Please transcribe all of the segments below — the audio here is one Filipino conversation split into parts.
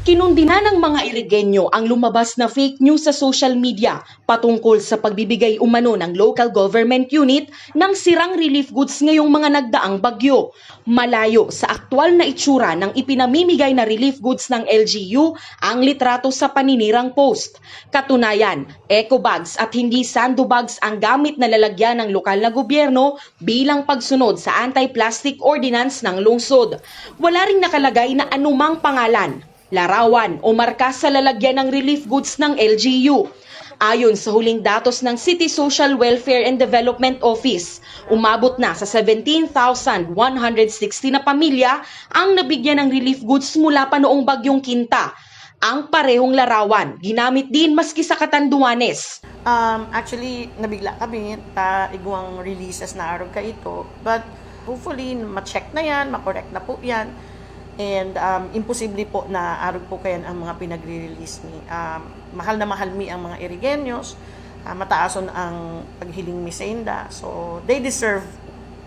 Kinundina ng mga Irigenyo ang lumabas na fake news sa social media patungkol sa pagbibigay umano ng local government unit ng sirang relief goods ngayong mga nagdaang bagyo. Malayo sa aktwal na itsura ng ipinamimigay na relief goods ng LGU ang litrato sa paninirang post. Katunayan, eco bags at hindi sandbags ang gamit na lalagyan ng lokal na gobyerno bilang pagsunod sa anti-plastic ordinance ng lungsod. Wala ring nakalagay na anumang pangalan, larawan o marka sa lalagyan ng relief goods ng LGU. Ayon sa huling datos ng City Social Welfare and Development Office, umabot na sa 17,160 na pamilya ang nabigyan ng relief goods mula pa noong Bagyong Quinta. Ang parehong larawan, ginamit din maski sa Catanduanes. Actually, nabigla kami, igwang releases na araw ka ito, but hopefully, ma-check na yan, ma-correct na po yan. And imposible po na araw po kayan ang mga pinagre-release ni. Mahal na mahal mi ang mga Irigenyos, mataason ang paghiling mi sa inda. So they deserve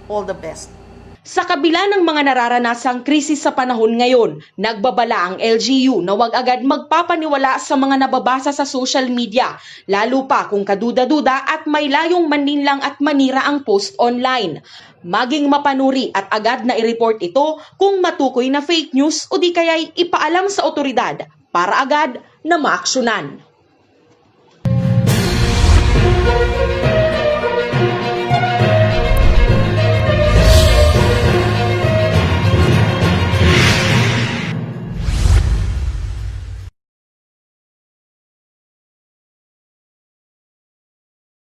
all the best. Sa kabila ng mga nararanasang krisis sa panahon ngayon, nagbabala ang LGU na wag agad magpapaniwala sa mga nababasa sa social media, lalo pa kung kaduda-duda at may layong manlinlang at manira ang post online. Maging mapanuri at agad na i-report ito kung matukoy na fake news o di kaya'y ipaalam sa otoridad para agad na maaksyonan.